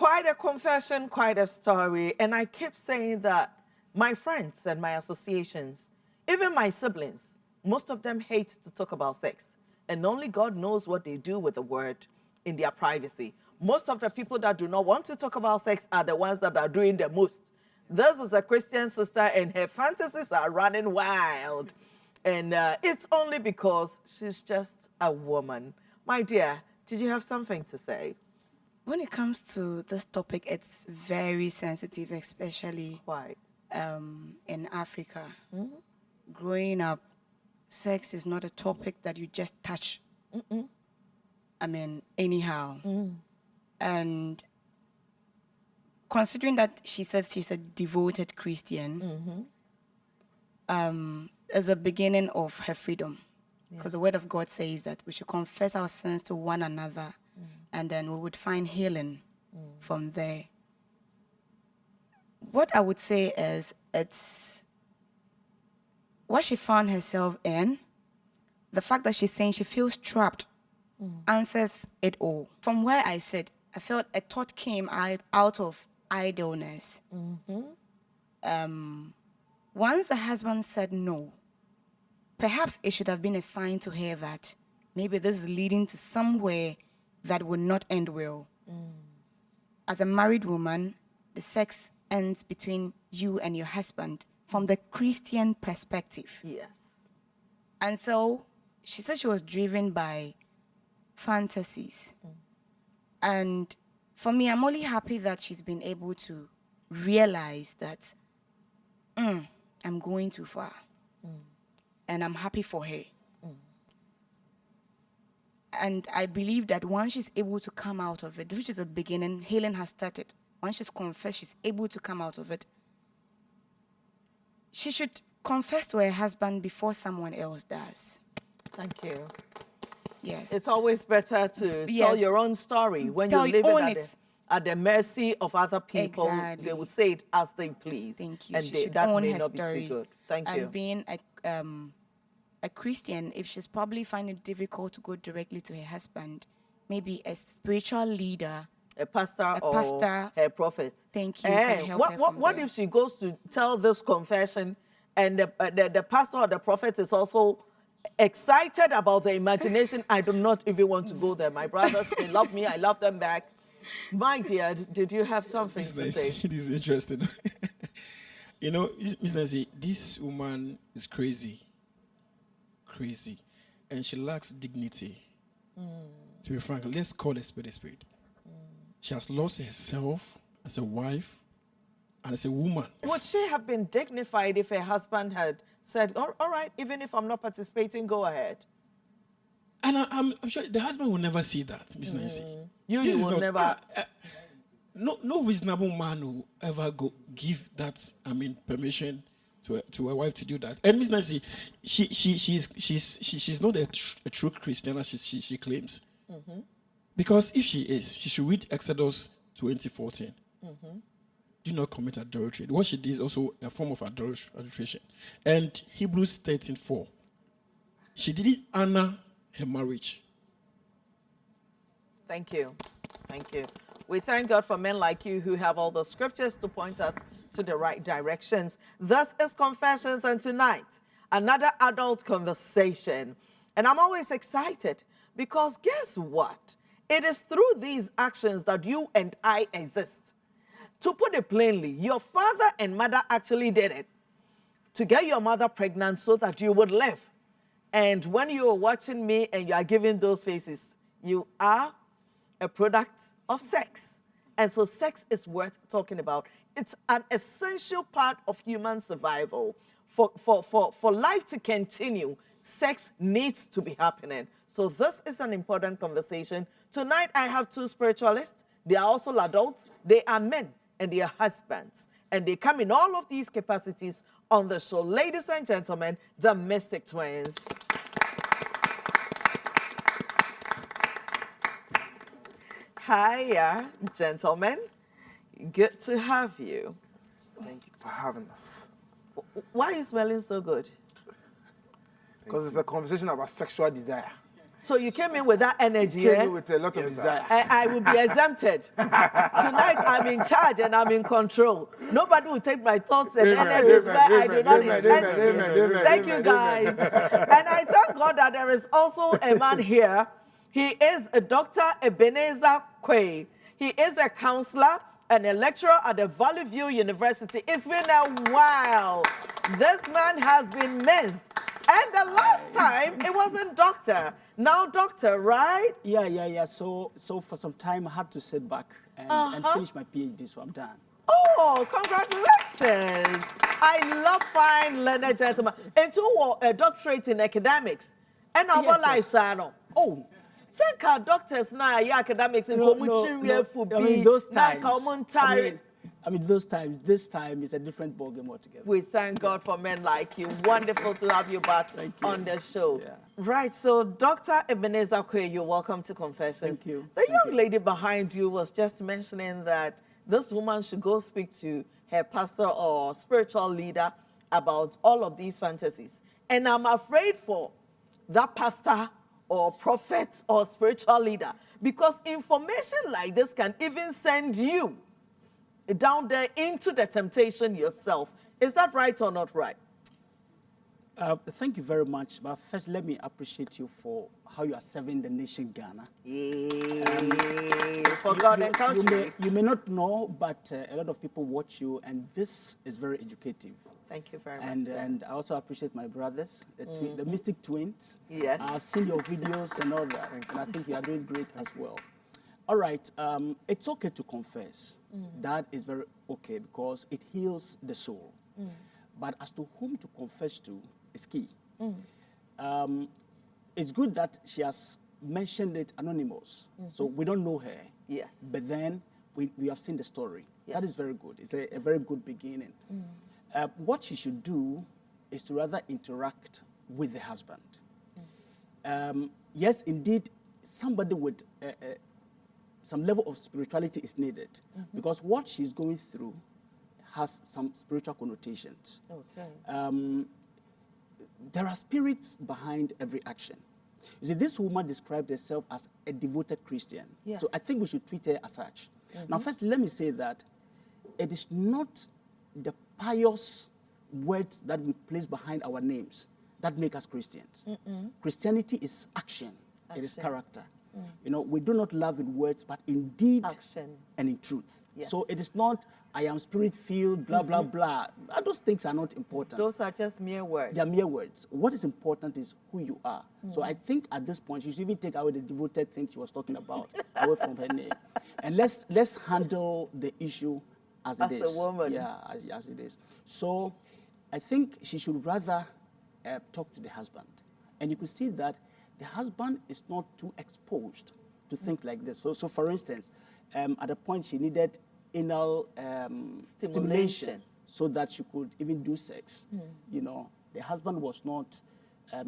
Quite a confession, quite a story. And I keep saying that my friends and my associations, even my siblings, most of them hate to talk about sex. And only God knows what they do with the word in their privacy. Most of the people that do not want to talk about sex are the ones that are doing the most. This is a Christian sister and her fantasies are running wild. And it's only because she's just a woman. My dear, did you have something to say? When it comes to this topic, it's very sensitive, especially Why? In Africa. Growing up, sex is not a topic that you just touch. I mean, anyhow. And considering that she says she's a devoted Christian, is the beginning of her freedom. Because the word of God says that we should confess our sins to one another, and then we would find healing from there. What I would say is it's what she found herself in, the fact that she's saying she feels trapped answers it all. From where I sit, I felt a thought came out of idleness. Once the husband said no, perhaps it should have been a sign to her that maybe this is leading to somewhere that will not end well. As a married woman, the sex ends between you and your husband from the Christian perspective. Yes. And so she said she was driven by fantasies. And for me, I'm only happy that she's been able to realize that I'm going too far. And I'm happy for her. And I believe that once she's able to come out of it, which is the beginning, healing has started. Once she's confessed, she's able to come out of it. She should confess to her husband before someone else does. Thank you. Yes. It's always better to tell your own story when you're living at the mercy of other people. Exactly. They will say it as they please. Thank you. And She should that own may her not story. be too good. Thank you. And being a Christian, if she's probably finding it difficult to go directly to her husband, maybe a spiritual leader, a pastor or her prophet. Thank you. Can help her what if she goes to tell this confession and the pastor or the prophet is also excited about the imagination? I do not even want to go there. My brothers, they love me. I love them back. My dear, did you have something to say? It is interesting. You know, Miss Nancy, this woman is crazy. Crazy. And she lacks dignity. To be frank, let's call a spade a spade. She has lost herself as a wife and as a woman. Would she have been dignified if her husband had said, all right, even if I'm not participating, go ahead? And I'm sure the husband will never see that, Miss Nancy. You will never... No reasonable man will ever give that, permission to a wife to do that. And Miss Nancy, she's not a true Christian as she claims. Because if she is, she should read Exodus 20:14. Do not commit adultery. What she did is also a form of adulteration. And Hebrews 13:4. She didn't honor her marriage. Thank you. Thank you. We thank God for men like you who have all the scriptures to point us to the right directions. This is Confessions, and tonight, another adult conversation. And I'm always excited because guess what? It is through these actions that you and I exist. To put it plainly, your father and mother actually did it to get your mother pregnant so that you would live. And when you are watching me and you are giving those faces, you are a product of sex. And so sex is worth talking about. It's an essential part of human survival. For life to continue, sex needs to be happening. So this is an important conversation. Tonight, I have two spiritualists. They are also adults. They are men and they are husbands. And they come in all of these capacities on the show. Ladies and gentlemen, the Mystic Twins. Hiya, gentlemen. Good to have you. Thank you for having us. Why are you smelling so good? Because it's a conversation about sexual desire. So you came in with that energy, Came eh? in with a lot of desire. I will be exempted. Tonight I'm in charge and I'm in control. Nobody will take my thoughts and energies where I do not intend to. Thank you, guys. And I thank God that there is also a man here. He is a Dr. Ebenezer Quay. He is a counselor and a lecturer at the Valley View University. It's been a while. This man has been missed. And the last time, it wasn't doctor. Now doctor, right? Yeah. So for some time, I had to sit back and finish my PhD, so I'm done. Oh, congratulations. I love fine learned gentlemen. And to a doctorate in academics. And our Yes. life, Oh, Seka doctors now, academics in no, Komuchi, I mean, those times. Commentary. I mean, those times. This time is a different ballgame altogether. We thank God for men like you. Wonderful to have you back on the show. Yeah. Right, so Dr. Ebenezer Quay, you're welcome to Confessions. Thank you. The young lady behind you was just mentioning that this woman should go speak to her pastor or spiritual leader about all of these fantasies. And I'm afraid for that pastor or prophet or spiritual leader, because information like this can even send you down there into the temptation yourself. Is that right or not right? Thank you very much. But first, let me appreciate you for how you are serving the nation Ghana. For God and country. You may not know, but a lot of people watch you, and this is very educative. Thank you very much. And I also appreciate my brothers, the Mystic Twins. Yes. I've seen your videos and all that, and I think you are doing great as well. All right, it's okay to confess. That is very okay because it heals the soul. But as to whom to confess to is key. It's good that she has mentioned it anonymous, so we don't know her. Yes. But then we have seen the story. Yes. That is very good. It's a very good beginning. What she should do is to rather interact with the husband. Yes, indeed, somebody with some level of spirituality is needed because what she's going through has some spiritual connotations. Okay. There are spirits behind every action. You see, this woman described herself as a devoted Christian. Yes. So I think we should treat her as such. Now, first, let me say that it is not the pious words that we place behind our names that make us Christians. Christianity is action. It is character. You know, we do not love in words, but in deed Action. and in truth. Yes. So it is not, I am spirit-filled, blah, blah, blah. Those things are not important. Those are just mere words. They are mere words. What is important is who you are. So I think at this point, you should even take away the devoted thing she was talking about away from her name. And let's handle the issue as it is. As a woman. Yeah, as it is. So I think she should rather talk to the husband. And you could see that the husband is not too exposed to things like this. So for instance, at a point she needed anal stimulation so that she could even do sex. You know, the husband was not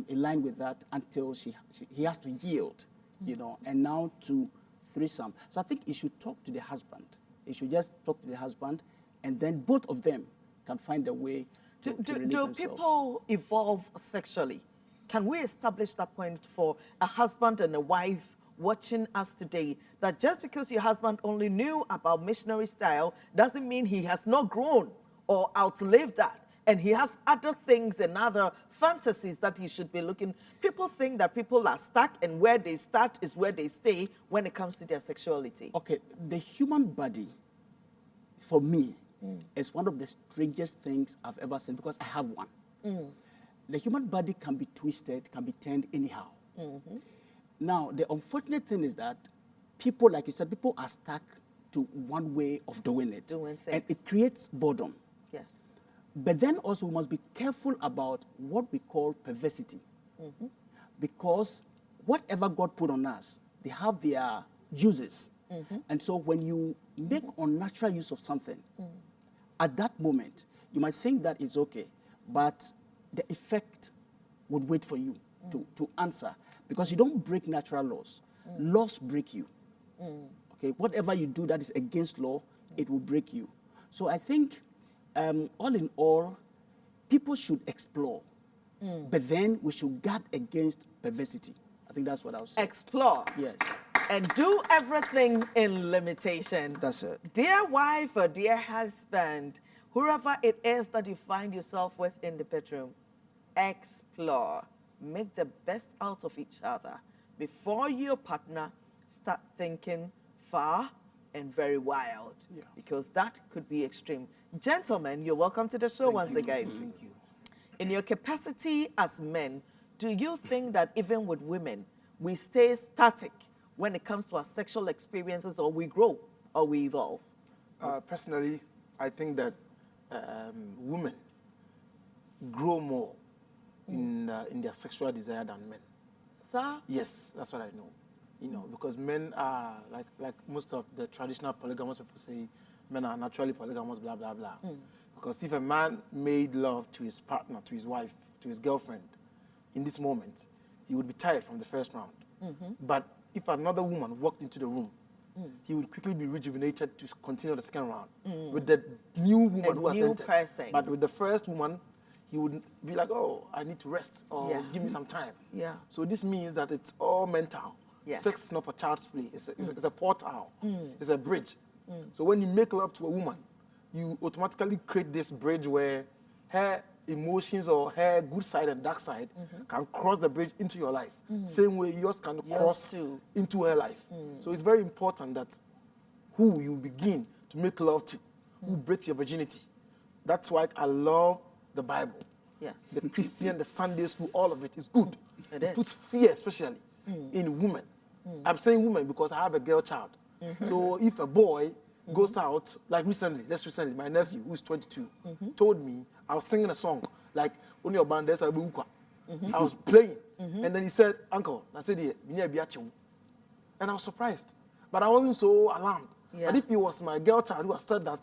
in line with that until he has to yield, you know, and now to threesome. So I think he should talk to the husband. He should just talk to the husband, and then both of them can find a way to release Do themselves. people evolve sexually? Can we establish that point for a husband and a wife watching us today, that just because your husband only knew about missionary style doesn't mean he has not grown or outlived that, and he has other things and other fantasies that he should be looking? People think that people are stuck, and where they start is where they stay when it comes to their sexuality. Okay, the human body, for me, is one of the strangest things I've ever seen because I have one. The human body can be twisted, can be turned anyhow. Now, the unfortunate thing is that people, like you said, people are stuck to one way of doing it. Doing and things. it creates boredom. Yes. But then also we must be careful about what we call perversity. Because whatever God put on us, they have their uses. And so when you make unnatural use of something, at that moment, you might think that it's okay, but the effect would wait for you to answer, because you don't break natural laws. Laws break you. Okay, whatever you do that is against law, it will break you. So I think, all in all, people should explore, but then we should guard against perversity I think that's what I'll say. Explore. Yes. And do everything in limitation. That's it. Dear wife or dear husband, whoever it is that you find yourself with in the bedroom, explore. Make the best out of each other before your partner start thinking far and very wild, because that could be extreme. Gentlemen, you're welcome to the show once again. Thank you. In your capacity as men, do you think that even with women, we stay static when it comes to our sexual experiences, or we grow, or we evolve? Personally, I think that women grow more in their sexual desire than men. Sir? Yes, that's what I know. You know, because men are like most of the traditional polygamous people say, men are naturally polygamous, blah blah blah. Because if a man made love to his partner, to his wife, to his girlfriend, in this moment, he would be tired from the first round. But if another woman walked into the room, he would quickly be rejuvenated to continue the second round with the new woman who has new entered. person. But with the first woman, he would be like, oh, I need to rest, or give me some time. Yeah. So this means that it's all mental. Yes. Sex is not for child's play. It's a portal. It's a bridge. So when you make love to a woman, you automatically create this bridge where her emotions or her good side and dark side can cross the bridge into your life. Same way yours can cross too. into her life. So it's very important that who you begin to make love to, who breaks your virginity. That's why I love the Bible. Yes. The Christian, the Sunday school, all of it is good. It is. puts fear, especially in women. I'm saying women because I have a girl child. So if a boy goes out, like recently, my nephew, who's 22, told me, I was singing a song, like, only your band, there's a buka. I was playing. And then he said, Uncle, I said, and I was surprised. But I wasn't so alarmed. Yeah. But if it was my girl child who had said that,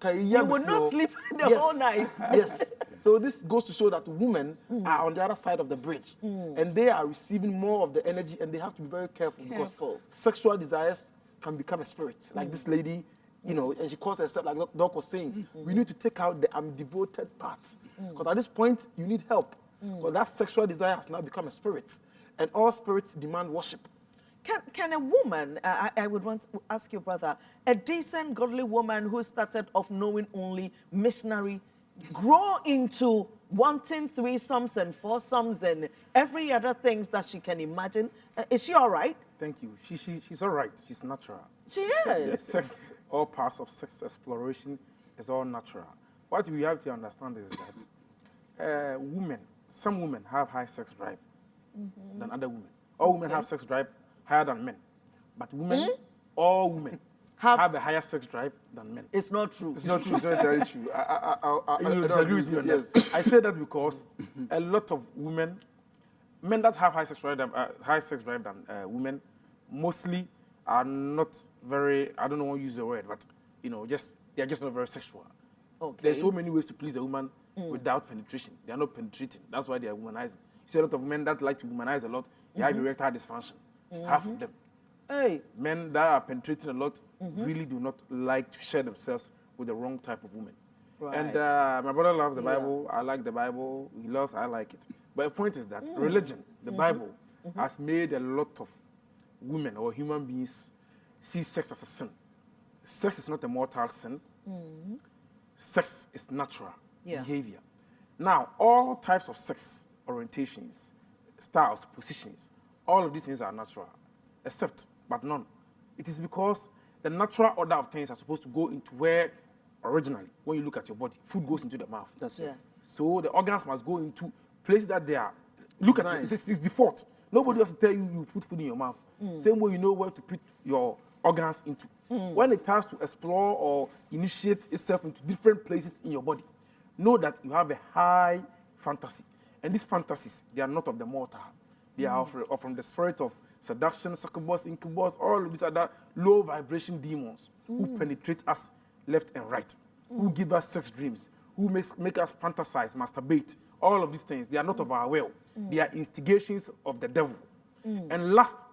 You would not sleep the whole night. Yes. So this goes to show that women are on the other side of the bridge. And they are receiving more of the energy, and they have to be very careful. Because sexual desires can become a spirit. Like this lady, you know, and she calls herself, like Doc was saying, we need to take out the I'm devoted part. Because at this point, you need help. Because that sexual desire has now become a spirit. And all spirits demand worship. Can a woman, I would want to ask your brother, a decent, godly woman who started off knowing only missionary, grow into wanting threesomes and foursomes and every other things that she can imagine? Is she all right? Thank you. She's all right. She's natural. She is. Yeah, sex, all parts of sex exploration is all natural. What we have to understand is that some women have high sex drive than other women. All women have sex drive higher than men. But women, all women, have a higher sex drive than men. It's not true. It's not true. It's not entirely true. You disagree with me on that? I say that because a lot of women, men that have high sex drive than women, mostly are not very, I don't know how to use the word, but, you know, they're just not very sexual. Okay. There's so many ways to please a woman without penetration. They are not penetrating. That's why they are womanizing. You see a lot of men that like to womanize a lot, they have erectile dysfunction. Half of them. Hey. Men that are penetrating a lot really do not like to share themselves with the wrong type of woman. Right. And my brother loves the Bible. I like the Bible. He loves, I like it. But the point is that religion, the Bible, has made a lot of women or human beings see sex as a sin. Sex is not a mortal sin. Sex is natural behavior. Now, all types of sex orientations, styles, positions, all of these things are natural, except, but none. It is because the natural order of things are supposed to go into where, originally, when you look at your body, food goes into the mouth. That's it. Yes. So the organs must go into places that they are. Look at it, it's default. Nobody else will tell you you put food in your mouth. Same way you know where to put your organs into. When it has to explore or initiate itself into different places in your body, know that you have a high fantasy. And these fantasies, they are not of the mortal. They are from the spirit of seduction, succubus, incubus, all of these other low vibration demons who penetrate us left and right, who give us sex dreams, who make us fantasize, masturbate. All of these things, they are not of our will. They are instigations of the devil. And lust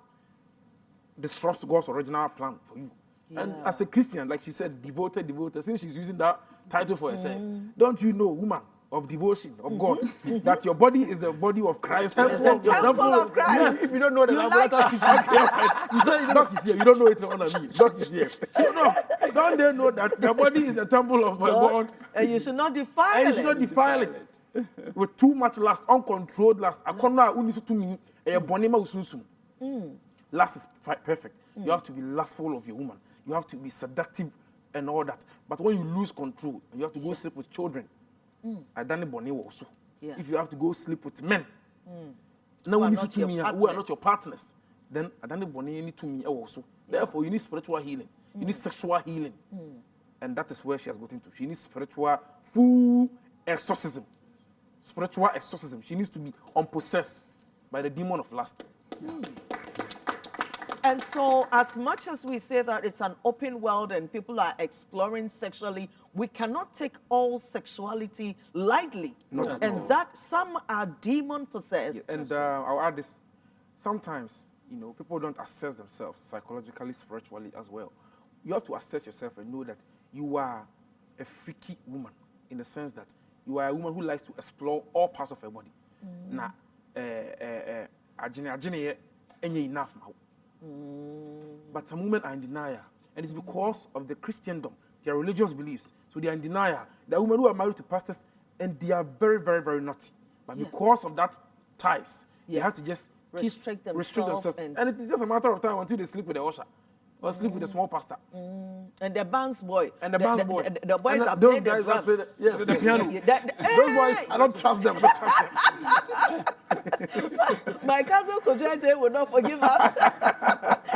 disrupts God's original plan for you. And as a Christian, like she said, devoted, since she's using that title for herself, don't you know, woman, of devotion, of God, that your body is the body of Christ. Temple The of God. temple of Christ. Yes. If you don't know the Bible, let us teach you. You say Doc is here. You don't know it on me. Doc is here. No, don't they know that the body is the temple of God? And you should not defile And you it. should not defile it with too much lust, uncontrolled lust. Lust is perfect. You have to be lustful of your woman. You have to be seductive and all that. But when you lose control, you have to go sleep with children. I done it also. Yes. If you have to go sleep with men, Who are who not your are not your partners, then I done it to me also. Therefore, you need spiritual healing. You need sexual healing. And that is where she has gotten to. She needs spiritual full exorcism. Spiritual exorcism. She needs to be unpossessed by the demon of lust. And so, as much as we say that it's an open world and people are exploring sexually, we cannot take all sexuality lightly. Not at and all. that some are demon possessed. And I'll add this. Sometimes, people don't assess themselves psychologically, spiritually as well. You have to assess yourself and know that you are a freaky woman in the sense that you are a woman who likes to explore all parts of her body. Now, enough now. But some women are in denial. And it's because of the Christendom, their religious beliefs. So they are in denial. There are women who are married to pastors and they are very, very, very naughty. But because of that ties, they have to just Restrict restrict themselves themselves. And it is just a matter of time until they sleep with the usher or sleep with the small pastor. And the band's boy. And the band's boy. The boys And that those play the guys that drums. play the piano. Those boys, I don't trust them. My cousin Kojaje will not forgive us.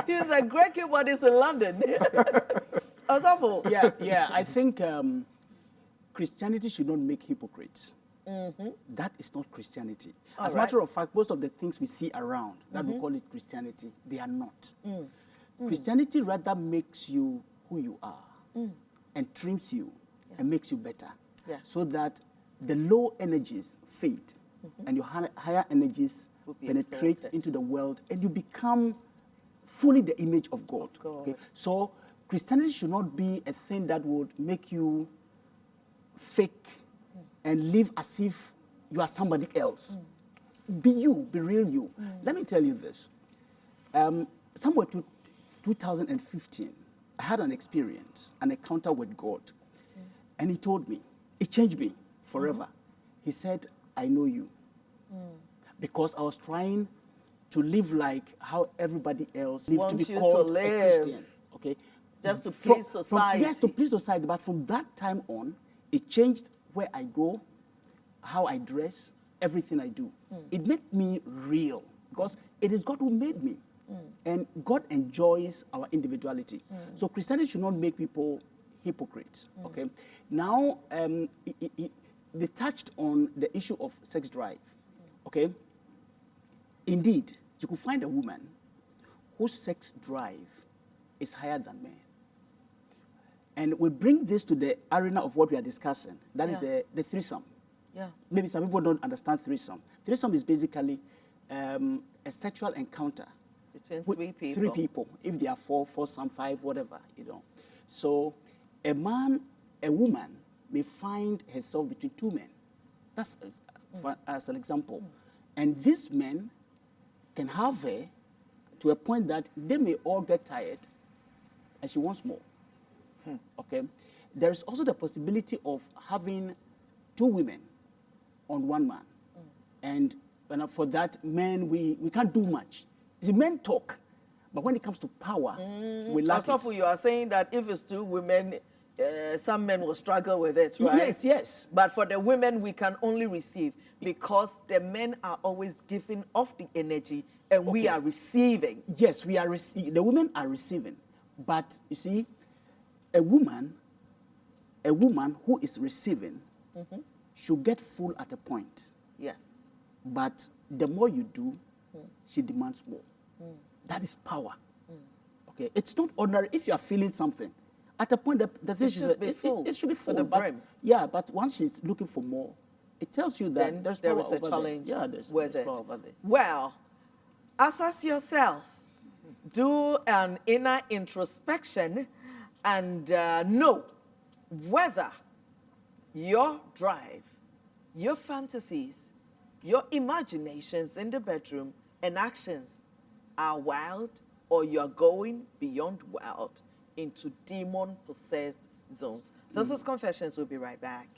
He's a great keyboardist in London. Osofo. Yeah. I think Christianity should not make hypocrites. That is not Christianity. As a matter of fact, most of the things we see around that we call it Christianity, they are not. Christianity rather makes you who you are and trims you and makes you better so that the low energies fade and your higher energies penetrate exalted into the world and you become fully the image of God. Okay? So Christianity should not be a thing that would make you fake and live as if you are somebody else. Be you, be real you. Let me tell you this. Somewhere to 2015, I had an experience, an encounter with God. And he told me, it changed me forever. He said, I know you. Because I was trying to live like how everybody else lived, to be Wants you to called a live. Christian. Okay? Just to please society. Yes, to please society. But from that time on, it changed where I go, how I dress, everything I do. It made me real because it is God who made me. And God enjoys our individuality. So Christianity should not make people hypocrites. Okay. Now, they touched on the issue of sex drive. Okay. Indeed, you could find a woman whose sex drive is higher than men. And we bring this to the arena of what we are discussing. That is the threesome. Yeah. Maybe some people don't understand threesome. Threesome is basically a sexual encounter Between with three people. Three people, if they are four, some five, whatever, So a woman may find herself between two men. That's as an example. And these men can have her to a point that they may all get tired and she wants more. Okay. There is also the possibility of having two women on one man. And for that, men, we can't do much. You see, men talk, but when it comes to power, we lack it. You are saying that if it's two women, some men will struggle with it, right? Yes. But for the women, we can only receive because the men are always giving off the energy and we are receiving. Yes, we are receiving. The women are receiving. But you see, a woman who is receiving should get full at a point. Yes. But the more you do, she demands more. That is power. Okay, it's not ordinary. If you are feeling something, at a point the thing should be full. It should be full. To the But, brim. but once she's looking for more, it tells you that Then there's there power is a over challenge there. Yeah, there's with it. power over there. Well, assess yourself. Do an inner introspection and know whether your drive your fantasies, your imaginations in the bedroom and actions are wild, or you're going beyond wild into demon-possessed zones. This is Confessions. We'll be right back.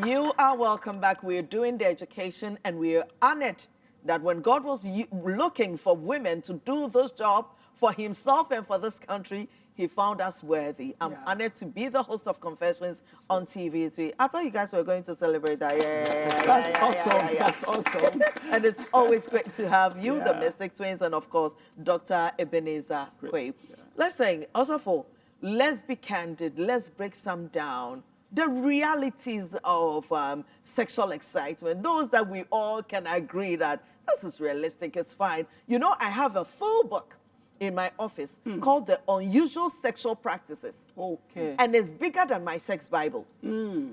You are welcome back. We're doing the education, and we're honored that when God was looking for women to do this job for himself and for this country, he found us worthy. I'm honored to be the host of Confessions on TV3. I thought you guys were going to celebrate that. That's awesome. That's awesome. And it's always great to have you, the Mystic Twins, and of course, Dr. Ebenezer Quabe. Listen, also let's be candid. Let's break some down. The realities of sexual excitement, those that we all can agree that this is realistic, it's fine. You know, I have a full book in my office called The Unusual Sexual Practices. Okay. And it's bigger than my sex Bible. The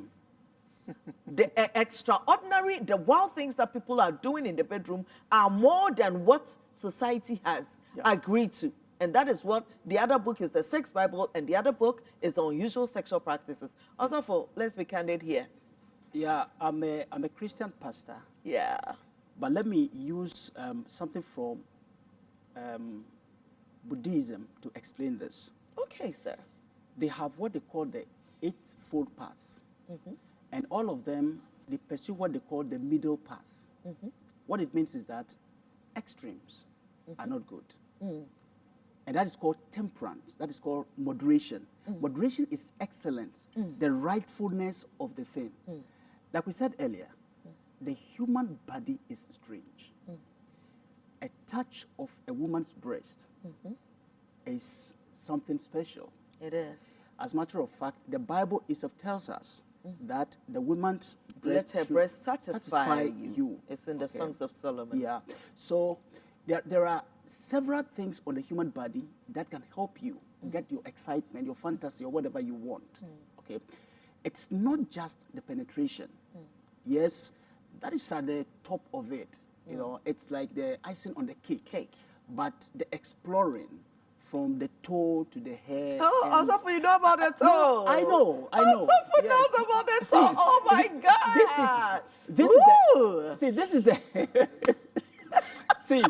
extraordinary, the wild things that people are doing in the bedroom are more than what society has agreed to. And that is what the other book is, the Sex Bible, and the other book is The Unusual Sexual Practices. Also, let's be candid here. Yeah, I'm a Christian pastor. Yeah. But let me use something from Buddhism to explain this. Okay, sir. They have what they call the Eightfold Path. And all of them, they pursue what they call the middle path. What it means is that extremes are not good. And that is called temperance. That is called moderation. Moderation is excellence, the rightfulness of the thing. Like we said earlier, the human body is strange. A touch of a woman's breast is something special. It is. As a matter of fact, the Bible itself tells us that the woman's breast Let her should breast satisfy you. It's in the Songs of Solomon. Yeah. So there are several things on the human body that can help you get your excitement, your fantasy, or whatever you want. Okay. It's not just the penetration. Yes, that is at the top of it. You know, it's like the icing on the cake. But the exploring from the toe to the head. Oh, also you know about the toe. I know. Also knows about the toe. Oh my God. This is the see,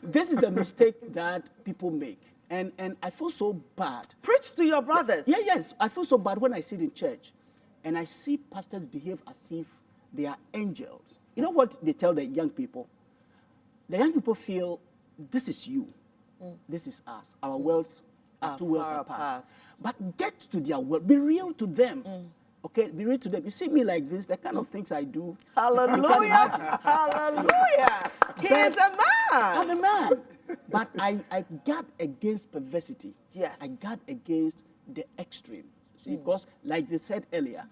this is the mistake that people make. And I feel so bad. Preach to your brothers. Yes. I feel so bad when I sit in church and I see pastors behave as if they are angels. You know what they tell the young people? The young people feel, this is you. This is us. Our worlds are two worlds apart. But get to their world. Be real to them. Okay, be real to them. You see me like this, the kind of things I do. Hallelujah. Hallelujah. He is a man. I'm a man. But I guard against perversity. Yes. I guard against the extreme. See, because like they said earlier,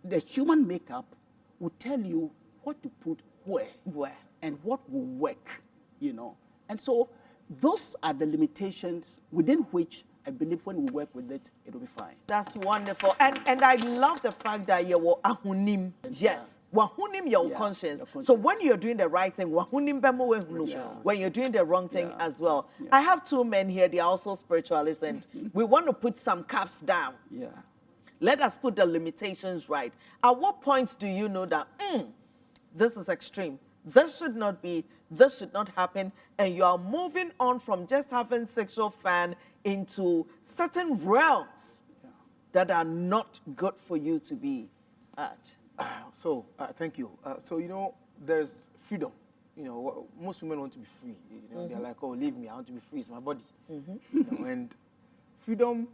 the human makeup will tell you what to put where and what will work, you know. And so those are the limitations within which I believe when we work with it, it will be fine. That's wonderful. And I love the fact that you were ahunim. Yes. Wahunim your conscience. So when you're doing the right thing, wahunim bemo wehunu. When you're doing the wrong thing as well. I have two men here, they are also spiritualists, and we want to put some caps down. Yeah. Let us put the limitations right. At what point do you know that this is extreme? This should not be, this should not happen, and you are moving on from just having sexual fun into certain realms that are not good for you to be at. So, thank you. So, you know, there's freedom. You know, most women want to be free. You know, they're like, oh, leave me, I want to be free, it's my body. You know, and freedom,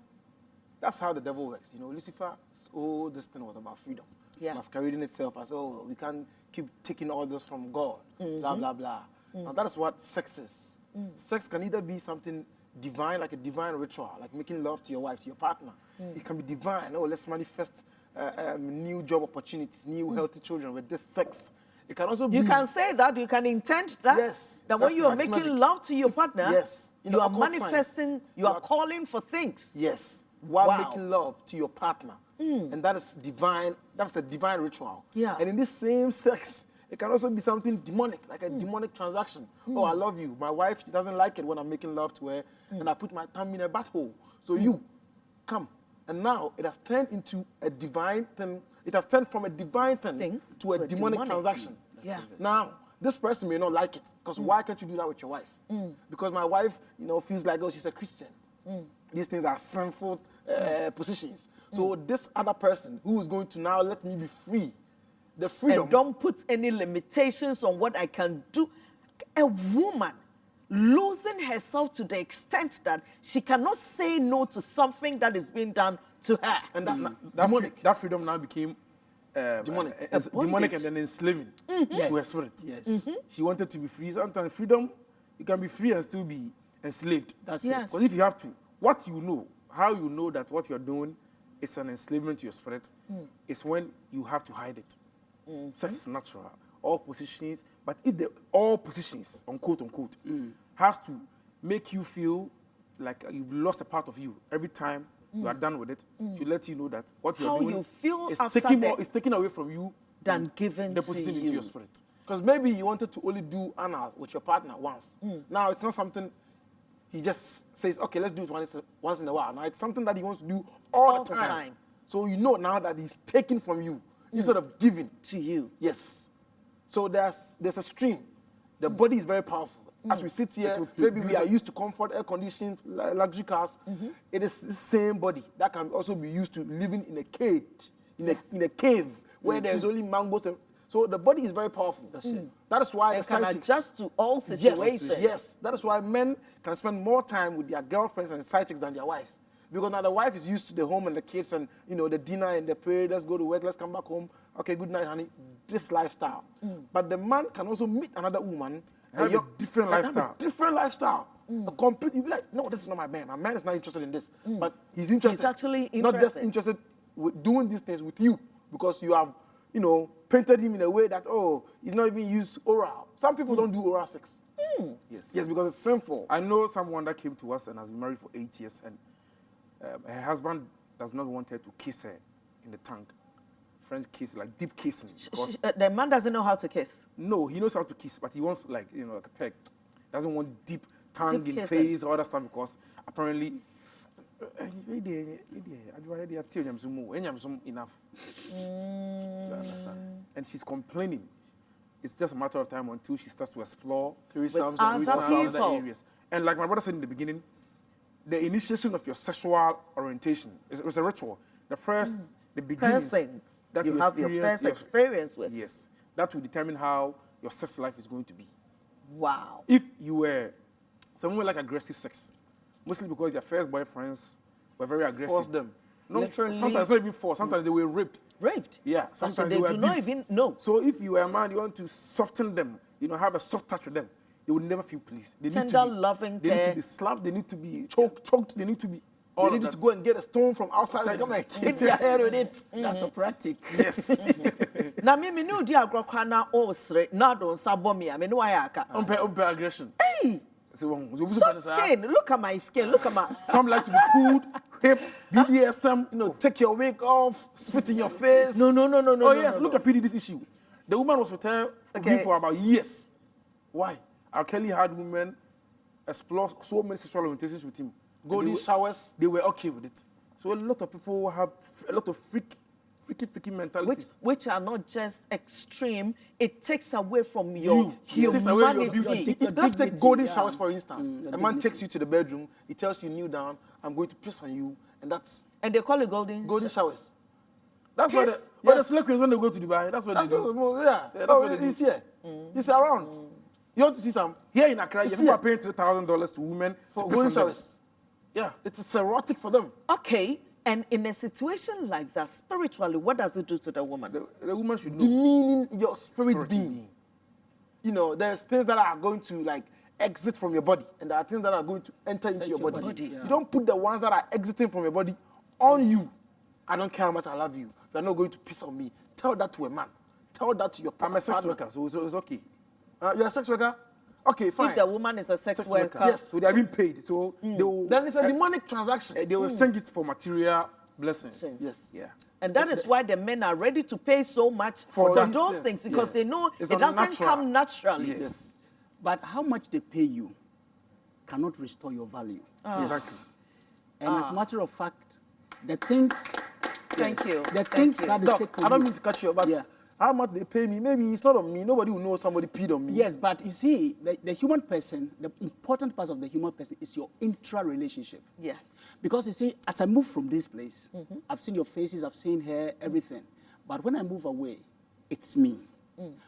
that's how the devil works. You know, Lucifer's whole this thing was about freedom. Masquerading itself as, oh, we can't keep taking orders from God, blah, blah, blah. Now, that is what sex is. Sex can either be something divine, like a divine ritual, like making love to your wife, to your partner. It can be divine. Oh, let's manifest new job opportunities, new healthy children with this sex. It can also be. You can say that, you can intend that. Yes. That when Sex you are is making magic. love to your partner, Yes. you are occult science. manifesting, you are calling for things. Yes, while Wow. making love to your partner. And that is divine, that's a divine ritual. Yeah. And in this same sex, it can also be something demonic, like a demonic transaction. Oh, I love you. My wife, she doesn't like it when I'm making love to her, and I put my thumb in a butthole. So you, come. And now it has turned into a divine thing. It has turned from a divine thing to a demonic transaction. Yeah. Now, this person may not like it, because why can't you do that with your wife? Because my wife, feels like, oh, she's a Christian. These things are sinful positions. So this other person who is going to now let me be free, the freedom. And don't put any limitations on what I can do. A woman losing herself to the extent that she cannot say no to something that is being done to her. And that's That, that freedom now became demonic. demonic and then enslaving to her spirit. Yes. She wanted to be free. Sometimes freedom, you can be free and still be enslaved. That's Yes. it. Because if you have to, what you know, how you know that what you're doing is an enslavement to your spirit, is when you have to hide it. Sex is natural, all positions, but if all positions, unquote, unquote, has to make you feel like you've lost a part of you every time you are done with it, to let you know that what you're How doing you feel is after taking the- more, is taken away from you Than given to depositing you. into your spirit. Because maybe you wanted to only do anal with your partner once. Now it's not something he just says, okay, let's do it once in a while. Now it's something that he wants to do all the time. So you know now that he's taking from you instead of giving To you. Yes. So there's a stream. The body is very powerful. As we sit here, maybe we are used to comfort, air conditioning, luxury cars. It is the same body that can also be used to living in a cage, in a cave where there's only mangoes. So the body is very powerful. That's it. That is why And the can side chicks- adjust to all situations. Yes. That is why men can spend more time with their girlfriends and side chicks than their wives. Because now the wife is used to the home and the kids and the dinner and the prayer, let's go to work, let's come back home. Okay, good night, honey. This lifestyle. But the man can also meet another woman Have a different and lifestyle. Have a different lifestyle. A complete, you'll be like, no, this is not my man. My man is not interested in this. But he's interested. He's actually Not just interested. interested with doing these things with you because you have, painted him in a way that, he's not even used oral. Some people don't do oral sex. Yes. Yes, because it's sinful. I know someone that came to us and has been married for 8 years, and her husband does not want her to kiss her in the tongue. French kiss, like deep kissing. Because The man doesn't know how to kiss. no, he knows how to kiss, but he wants like a peck. Doesn't want deep tongue Deep in kissing. face or other stuff because apparently enough. You understand? And she's complaining. It's just a matter of time until she starts to explore Threesomes other and people. threesomes. other areas. And like my brother said in the beginning, the initiation of your sexual orientation is a ritual. The first, the beginnings Person that you have your experience first experience with. Yes, that will determine how your sex life is going to be. Wow. If you were someone like aggressive sex, mostly because their first boyfriends were very aggressive. Force them. No, Literally. sometimes not even forced. Sometimes they were raped. Raped. Yeah, So sometimes they were do not abused. even know. So if you were a man, you want to soften them, have a soft touch with them, they will never feel pleased. They need to Tender, be, loving They need care. to be slapped. They need to be choked. They need to be all They of need that. to go and get a stone from outside and come and hit your head with it. That's so practical. Yes. Na me no di agrokwa na o sre na do nsa bɔ me a me no ayaka. Unfair aggression. Hey, So, soft skin. Look at my skin. Look at my. some like to be pulled, hip, BDSM. Take your wig off, spit in your face. No. Oh yes, look at PD this issue. The woman was with her Okay. for about years. Why? R. Kelly had women explore so many sexual orientations with him. Golden showers. They were okay with it. So a lot of people have a lot of freaky mentalities. Which are not just extreme. It takes away from your You. It takes away your humanity. beauty. Let's take dignity, golden yeah. showers, for instance. your A man dignity. takes you to the bedroom, he tells you, kneel down, I'm going to piss on you, and that's And they call it golden. golden showers. That's why the, Yes. why the Yes. slave queens, when they go to Dubai, that's what That's they what, do. yeah. that's what they do. He's here. He's around. You want to see some? Here in Accra, It's people are here. paying $3,000 to women For to piss golden on them. showers. Yeah. It's erotic for them. Okay. And in a situation like that, spiritually, what does it do to the woman? The woman should know. Demeaning your spirit Spirit being. being. There's things that are going to like exit from your body, and there are things that are going to enter into your body. Yeah. You don't put the ones that are exiting from your body on you. I don't care how much I love you. You are not going to piss on me. Tell that to a man. Tell that to your partner. I'm a sex worker, so it's okay. You're a sex worker? Okay, fine. If the woman is a sex worker, Yes. So they are being paid. So they will, Then it's a demonic transaction. they will exchange it for material blessings. Yes. Yeah. and that is why the men are ready to pay so much for that. those Yes. things, because Yes. they know It's it doesn't unnatural. come naturally. Yes. But how much they pay you cannot restore your value. Exactly. And as a matter of fact, the things. Thank you. The Thank things you. that they Doc, take from I don't you. mean to cut you, but Yeah. how much they pay me? Maybe it's not on me. Nobody will know somebody peed on me. Yes, but you see, the human person, the important part of the human person is your intra-relationship. Yes. Because you see, as I move from this place, I've seen your faces, I've seen hair, everything. But when I move away, it's me.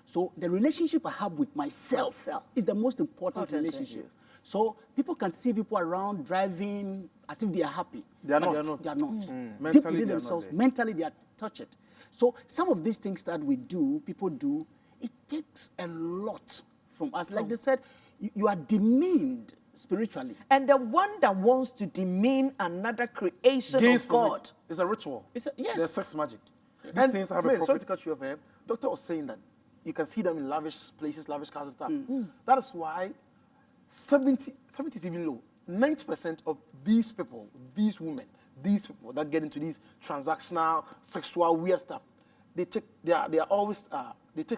So the relationship I have with myself is the most important relationship. So people can see people around driving as if they are happy. They are but not. They are not. Mentally, Deep they within are not themselves, there. mentally they are touched. So some of these things that we do, people do, it takes a lot from us. Like they said, you are demeaned spiritually. And the one that wants to demean another creation Gains of from God. it. It's a ritual. Yes. There's sex magic. These And things have a sorry to profit. cut you off, Doctor was saying that you can see them in lavish places, lavish cars and stuff. That is why 70 is even low. 90% of these people, these women, these people that get into these transactional, sexual, weird stuff, they take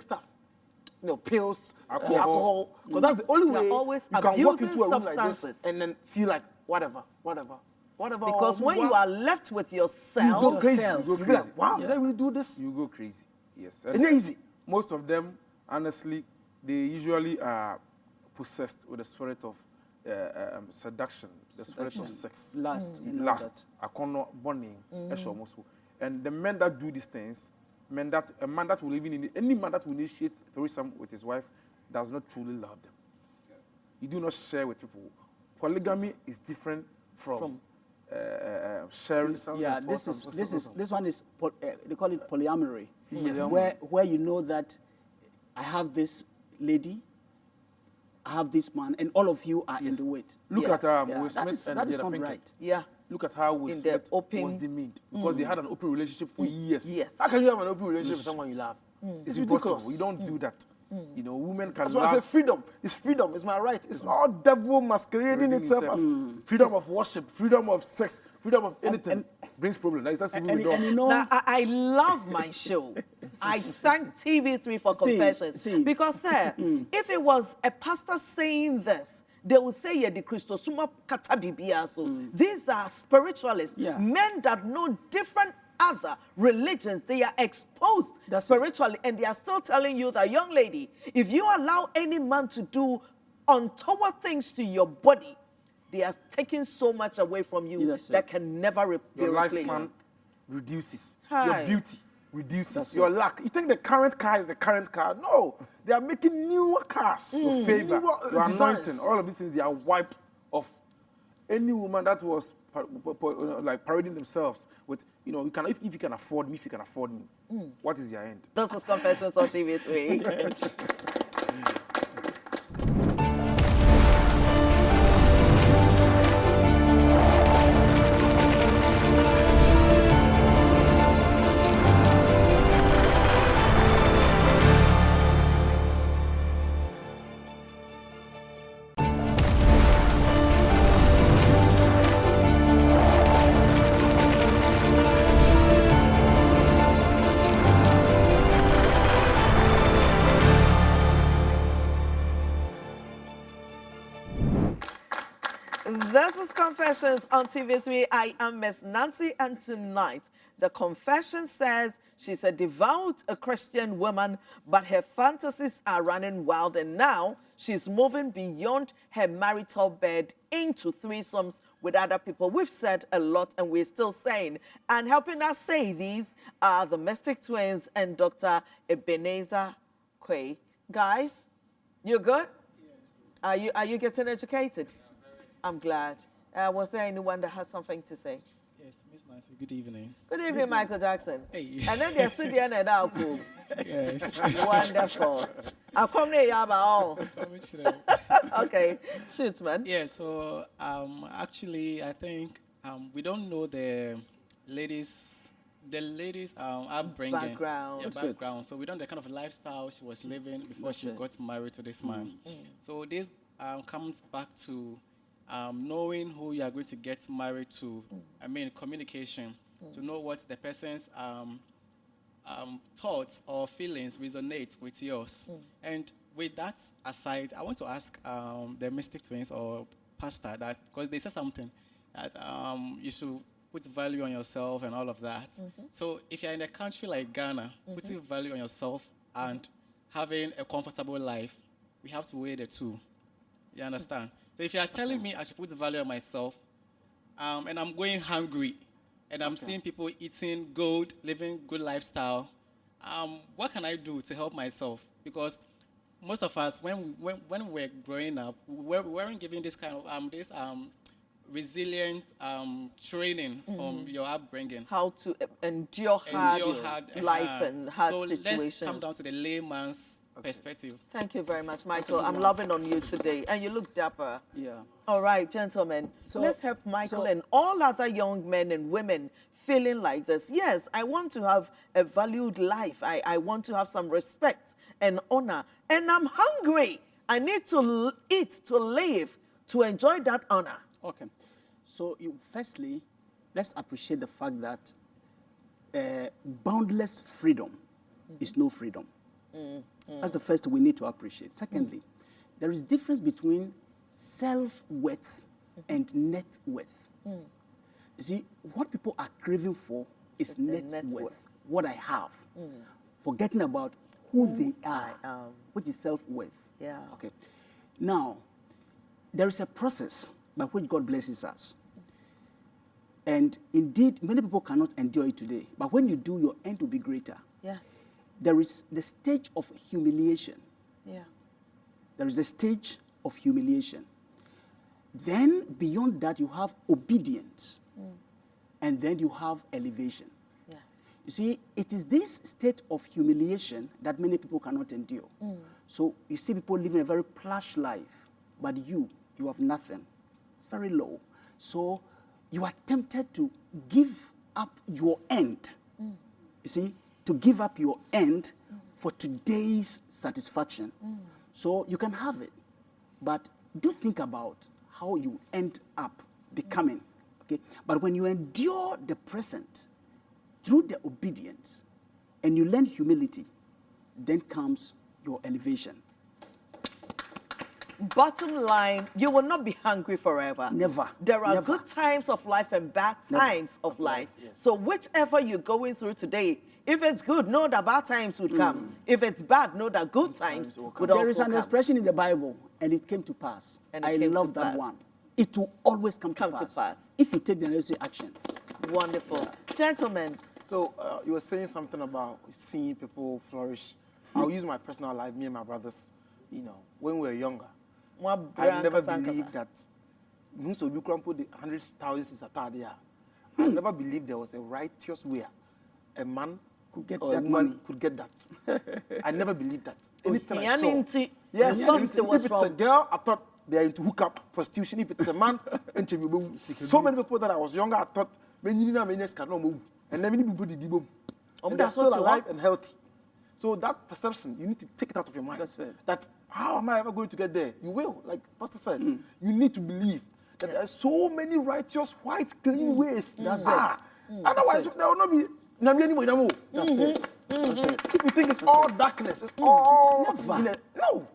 stuff. Pills, alcohol. Because that's the only They are way always you can walk abusing into a room like this substances. and then feel like whatever. Because when you are left with you go yourself, crazy. yourself. You be like, wow, did I really do this? You go crazy. Yes. It's not easy. Most of them, honestly, they usually are possessed with the spirit of seduction, the spirit of sex, Lust, you know lust, akono, burning, and the men that do these things, a man that will even any man that will initiate threesome with his wife does not truly love them. You do not share with people. Polygamy is different from sharing. Yeah, this one is they call it polyamory. Yes. Where you know that I have this lady, I have this man, and all of you are in the weight. Look Yes. at Yeah, Will that Smith is- and that is Jada not Pinkett. right. yeah. Look at how Will In the Smith open- was demeaned because they had an open relationship for years. Yes. How can you have an open relationship with someone you love? It's It's impossible. ridiculous. You don't do that. Women can That's why I say love freedom. It's freedom. It's my right. It's all devil masquerading redeeming itself itself. as freedom of worship, freedom of sex, freedom of anything brings problem. That's what we And don't. you know, Now, I love my show. I thank TV3 for Confessions. see. Because, sir, if it was a pastor saying this, they will say, yeah, the Christosuma kata bibia. So these are spiritualists, Yeah. men that know different other religions. They are exposed That's spiritually, and they are still telling you that, young lady, if you allow any man to do untoward things to your body, they are taking so much away from you Yes, sir. that can never be Your replaced. lifespan reduces. Hi. Your beauty reduces. That's Your your luck. You think the current car is the current car? No, they are making newer cars. your favor, Newer your designs. anointing, all of these things, they are wiped off. Any woman that was like parading themselves with, you can if you can afford me, if you can afford me, what is their end? This is Confessions on TV3. This is Confessions on TV3. I am Miss Nancy, and tonight the confession says she's a devout Christian woman, but her fantasies are running wild, and now she's moving beyond her marital bed into threesomes with other people. We've said a lot, and we're still saying. And helping us say these are the Mystic Twins and Dr. Ebenezer Quay. Guys, you good? Yes. Are you getting educated? I'm glad. Was there anyone that has something to say? Yes, Miss Nancy, good evening. Good evening, Michael Jackson. Hey. And then there's Cindy and Adalco. Yes. Wonderful. I'll come near you about Okay, shoot, man. Yeah, so actually, I think we don't know the ladies' upbringing, Background. yeah, background. So we don't know the kind of lifestyle she was living before she got married to this man. So this comes back to knowing who you are going to get married to. I mean, communication, to know what the person's thoughts or feelings resonate with yours. And with that aside, I want to ask the Mystic Twins or Pastor that, because they said something that you should put value on yourself and all of that. So if you're in a country like Ghana, putting value on yourself and having a comfortable life, we have to weigh the two. You understand? So if you are telling me I should put value on myself, and I'm going hungry, and I'm seeing people eating good, living good lifestyle, what can I do to help myself? Because most of us, when we're growing up, we weren't given this kind of resilient training from your upbringing. How to endure hard life and hard so situations. Let's come down to the layman's perspective. Thank you very much, Michael. I'm loving on you today. And you look dapper. Yeah. All right, gentlemen. So- let's help Michael so- and all other young men and women feeling like this. Yes, I want to have a valued life. I want to have some respect and honor. And I'm hungry. I need to eat, to live, to enjoy that honor. Okay. So, firstly, let's appreciate the fact that boundless freedom is no freedom. That's the first thing we need to appreciate. Secondly, there is difference between self-worth and net worth. You see, what people are craving for is net worth, what I have, forgetting about who they are, which is self-worth. Yeah. Okay. Now, there is a process by which God blesses us. And indeed, many people cannot enjoy it today. But when you do, your end will be greater. Yes. There is the stage of humiliation. Yeah. There is a stage of humiliation. Then, beyond that, you have obedience. And then you have elevation. Yes. You see, it is this state of humiliation that many people cannot endure. So you see people living a very plush life, but you have nothing, very low. So you are tempted to give up your end. You see, to give up your end for today's satisfaction. So you can have it, but do think about how you end up becoming. Okay? But when you endure the present through the obedience and you learn humility, then comes your elevation. Bottom line, you will not be hungry forever. Never. There are Never. good times of life and bad times of life. So whichever you're going through today, if it's good, know that bad times would come. If it's bad, know that good times would also There is an come. expression in the Bible, and it came to pass. And it I came to love that pass. one. It will always come to pass if you take the necessary actions. Wonderful. Gentlemen, So you were saying something about seeing people flourish. I'll use my personal life, me and my brothers, when we were younger. I never believed that. So you can put the 100,000 I never believed there was a righteous way a man Could get or that a woman money. could get that. I never believed that. Anything I saw. Christianity, Yes, the thought if there was it's a from girl, I thought they are into hookup, prostitution. If it's a man, so many people that I was younger, I thought, and then many people did and they're that's still what you alive want. and healthy. So that perception, you need to take it out of your mind. That's it. That how am I ever going to get there? You will, like Pastor said. You need to believe that there are so many righteous, white, clean ways. That's it. Otherwise, it. there will not be. That's it. That's it. If you think it's all darkness, it's all Never. no.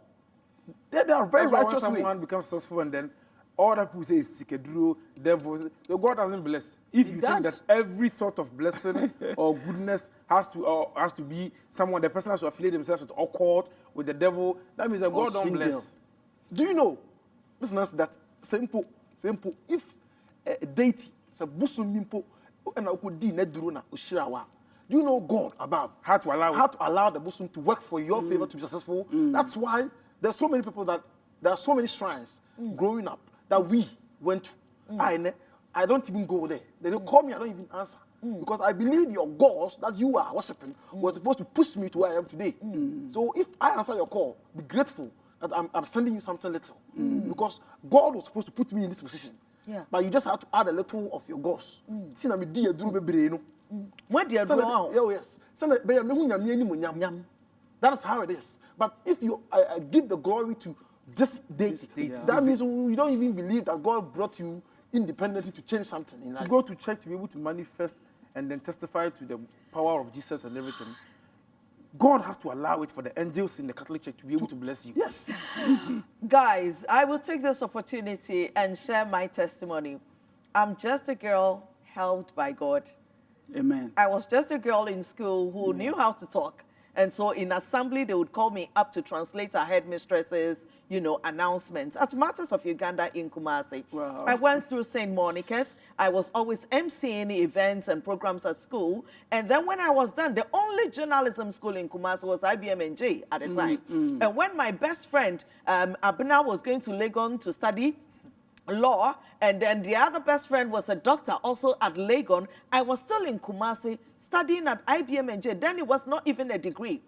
There are very That's why when righteous ways. someone becomes successful and then all that people say is sikeduro, devils. So God doesn't bless. If you think does. that every sort of blessing or goodness has to be someone, the person has to affiliate themselves with occult, with the devil, that means that Or God don't swindle. bless. Do you know, listeners, that simple, if a deity, it's a busumimpo, and I could do you know God above How to allow it. how to allow the busum to work for your favor to be successful. That's why there's so many people that there are so many shrines growing up that we went to. I don't even go there. They don't call me, I don't even answer. Because I believe your gods that you are worshiping was supposed to push me to where I am today. So if I answer your call, be grateful that I'm sending you something little. Because God was supposed to put me in this position. Yeah. But you just have to add a little of your gods. See, I'm a dear do When do you draw out? Oh, yes. That is how it is. But if you give the glory to this date, that means you don't even believe that God brought you independently to change something in life. To go to church to be able to manifest and then testify to the power of Jesus and everything, God has to allow it for the angels in the Catholic Church to be able to bless you. Yes. Guys, I will take this opportunity and share my testimony. I'm just a girl helped by God. Amen. I was just a girl in school who knew how to talk. And so in assembly, they would call me up to translate our headmistresses, announcements at Matters of Uganda in Kumasi. Wow. I went through St. Monica's. I was always emceeing events and programs at school. And then when I was done, the only journalism school in Kumasi was IBM&J at the time. And when my best friend, Abna, was going to Legon to study law, and then the other best friend was a doctor also at Legon, I was still in Kumasi studying at IBM&J. Then it was not even a degree.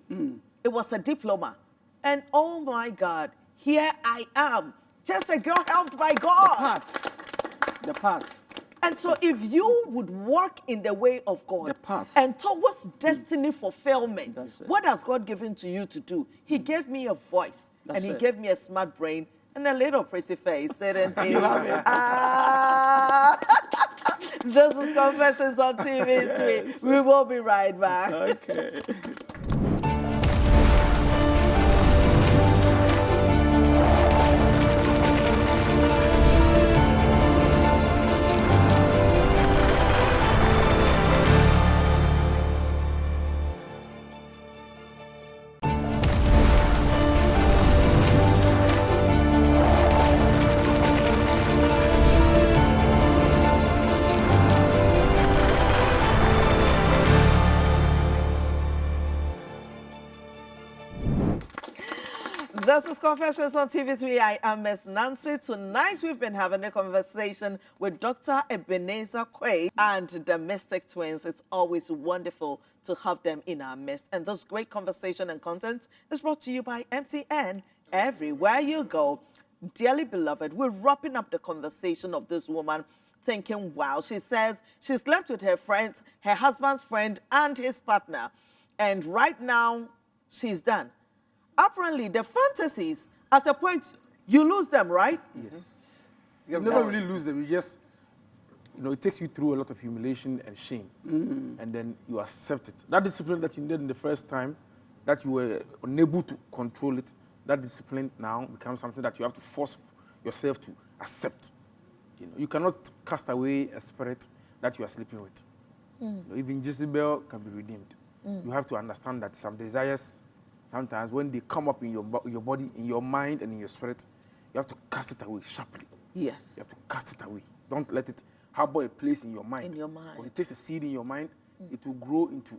It was a diploma. And oh my God, here I am, just a girl helped by God. The path. And so if you would walk in the way of God The path. and towards destiny fulfillment, That's it. what has God given to you to do? He gave me a voice, That's and he it. gave me a smart brain and a little pretty face, didn't he? You have it. Ah. This is Confessions on TV3. Yes. We will be right back. Okay. This is Confessions on TV3. I am Miss Nancy. Tonight we've been having a conversation with Dr. Ebenezer Quaid and the Mystic Twins. It's always wonderful to have them in our midst. And this great conversation and content is brought to you by MTN. Everywhere you go. Dearly beloved, we're wrapping up the conversation of this woman thinking, wow, she says she slept with her friends, her husband's friend, and his partner. And right now, she's done. Apparently, the fantasies, at a point, you lose them, right? Yes. You never really lose them. You just, it takes you through a lot of humiliation and shame. And then you accept it. That discipline that you needed in the first time, that you were unable to control it, that discipline now becomes something that you have to force yourself to accept. You cannot cast away a spirit that you are sleeping with. Even Jezebel can be redeemed. You have to understand that some desires, sometimes when they come up in your body, in your mind, and in your spirit, you have to cast it away sharply. Yes. You have to cast it away. Don't let it harbor a place in your mind. In your mind. Because it takes a seed in your mind, it will grow into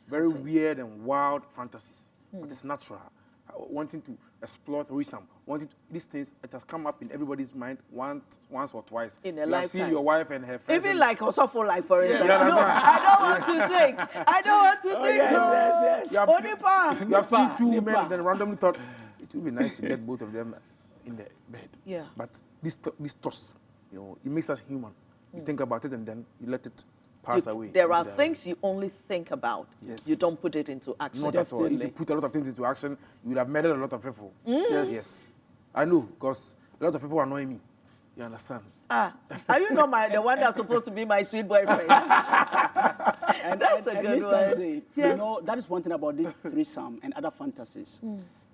very weird and wild fantasies. But it's natural. Wanting to explore threesome, these things, it has come up in everybody's mind once or twice. In a you have lifetime. seen your wife and her friends. Even like also for like, for instance. Yeah, that's No, right. I don't want to think. I don't want to think. yes, No. yes, yes. Onipa. You have seen two Nipa. men and then randomly thought, it would be nice to get both of them in the bed. Yeah. But these thoughts, it makes us human. You think about it and then you let it pass away. There are Into the- things you only think about. Yes. You don't put it into action. Not at all. If you put a lot of things into action, you would have murdered a lot of people. Yes. I know, because a lot of people annoy me. You understand? Are you not the one that's supposed to be my sweet boyfriend? And That's a good Miss one. Nancy, Yes. that is one thing about this threesome and other fantasies.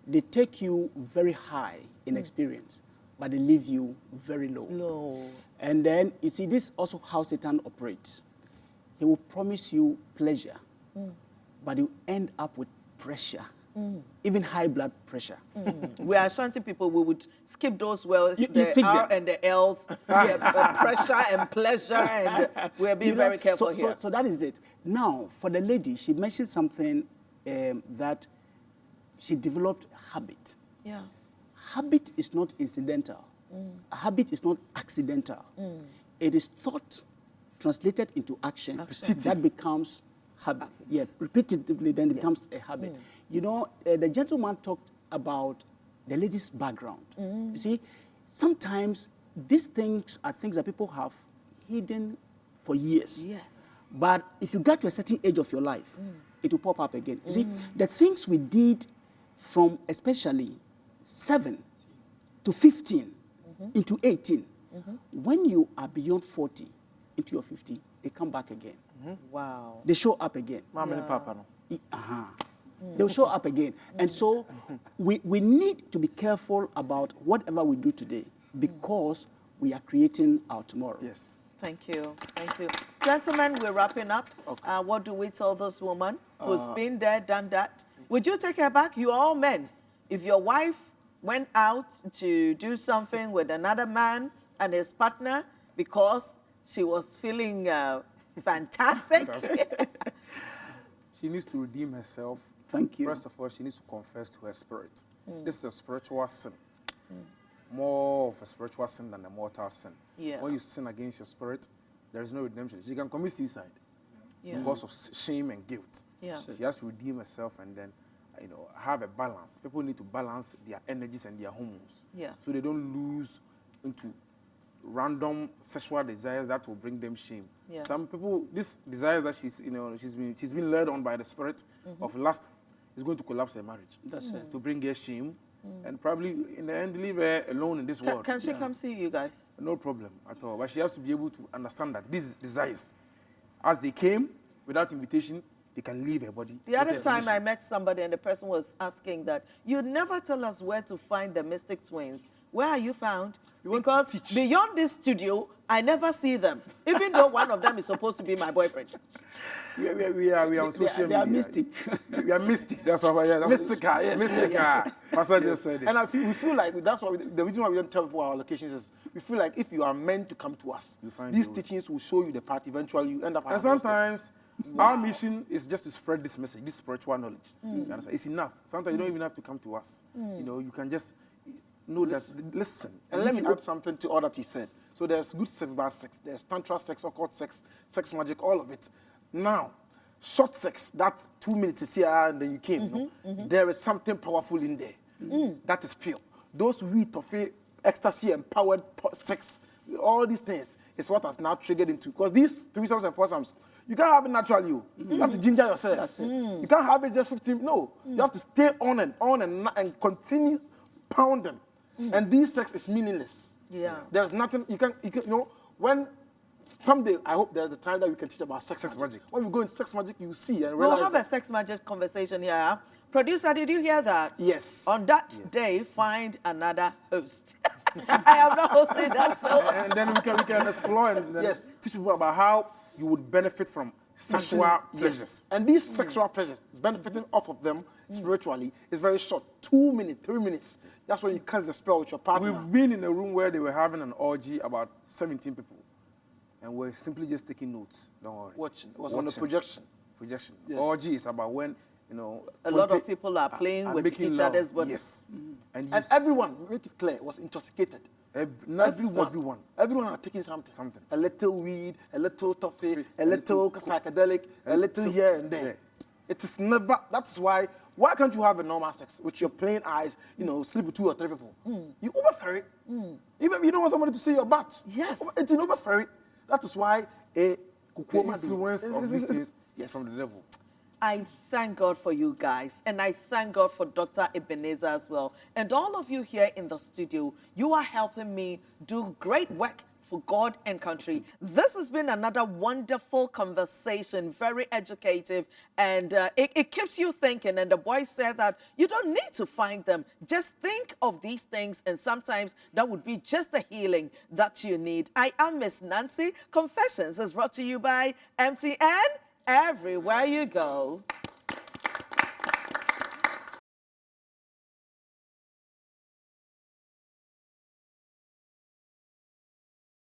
They take you very high in experience, but they leave you very low. No. And then, you see, this is also how Satan operates. He will promise you pleasure, but you end up with pressure, even high blood pressure. We are Ashanti people, we would skip those words, You the speak R them. and the L's, pressure and pleasure, and we're being very careful here. So that is it. Now, for the lady, she mentioned something that she developed habit. Yeah. Habit is not incidental. A habit is not accidental. it is thought translated into action. That becomes habit. Yeah, repetitively, then it becomes a habit. You know, the gentleman talked about the lady's background. You see, sometimes these things are things that people have hidden for years. Yes. But if you get to a certain age of your life, it will pop up again. You see, the things we did from especially 7 to 15 into 18, when you are beyond 40 into your 50, they come back again. Wow. They show up again. Papa, no? They'll show up again. And so we need to be careful about whatever we do today because we are creating our tomorrow. Yes. Thank you. Thank you. Gentlemen, we're wrapping up. Okay. What do we tell this woman who's been there, done that? Would you take her back? You're all men. If your wife went out to do something with another man and his partner because she was feeling fantastic. She needs to redeem herself. Thank you. First of all, she needs to confess to her spirit. This is a spiritual sin. More of a spiritual sin than a mortal sin. Yeah. When you sin against your spirit, there is no redemption. She can commit suicide Yeah. because of shame and guilt. Yeah. She has to redeem herself and then, have a balance. People need to balance their energies and their hormones. Yeah. So they don't lose into random sexual desires that will bring them shame. Yeah. Some people, this desire that she's been led on by the spirit of lust is going to collapse her marriage. That's it. To bring her shame and probably in the end leave her alone in this world. Can she come see you guys? No problem at all. But she has to be able to understand that these desires, as they came without invitation, they can leave her body. The other with time I permission. met somebody and the person was asking that, you never tell us where to find the Mystic Twins. Where are you found? Because beyond this studio, I never see them, even though one of them is supposed to be my boyfriend. We are on social They are media. mystic. We are mystic. That's why. Yeah, Mystica, yes. Mystica. Pastor just said it. And we feel like that's why the reason why we don't tell people our locations is we feel like if you are meant to come to us, find these your way. teachings will show you the path. Eventually, you end up. And sometimes our mission is just to spread this message, this spiritual knowledge. You understand? It's enough. Sometimes you don't even have to come to us. You can just know that. Listen. And let me add something to all that he said. So there's good sex, bad sex. There's tantra sex, occult sex, sex magic, all of it. Now, short sex, that's 2 minutes is here and then you came. There is something powerful in there. That is pure. Those wheat, toffee, ecstasy, empowered sex, all these things is what has now triggered into. Because these threesomes and foursomes, you can't have it naturally. You have to ginger yourself. That's it. You can't have it just 15. No. You have to stay on and continue pounding. And this sex is meaningless. Yeah. There's nothing, you can when someday, I hope there's the time that we can teach about sex magic. When we go in sex magic, you see and We'll realize have a sex magic conversation here. Producer, did you hear that? Yes. On that day, find another host. I am not hosting that show. And then we can explore and then teach people about how you would benefit from sexual pleasures. And these sexual pleasures, benefiting off of them spiritually, is very short. 2 minutes, 3 minutes. That's when you cast the spell with your partner. We've been in a room where they were having an orgy, about 17 people. And we're simply just taking notes. Don't worry. Watching. It was on the projection. Projection. Yes. Orgy is about when, A lot of people are playing with making each love. other's bodies. Yes. And And everyone, make it clear, was intoxicated. everyone. Everyone are taking something. Something. A little weed, a little toffee, a little psychedelic, a little here and there. Yeah. It is never, that's why can't you have a normal sex with your plain eyes, sleep with 2 or 3 people? You overferry it. Even you don't want somebody to see your butt. Yes. It's an overferry. That is why The influence of these things Yes. from the devil. I thank God for you guys, and I thank God for Dr. Ebenezer as well. And all of you here in the studio, you are helping me do great work for God and country. This has been another wonderful conversation, very educative, and it keeps you thinking. And the boy said that you don't need to find them. Just think of these things, and sometimes that would be just a healing that you need. I am Miss Nancy. Confessions is brought to you by MTN. Everywhere you go.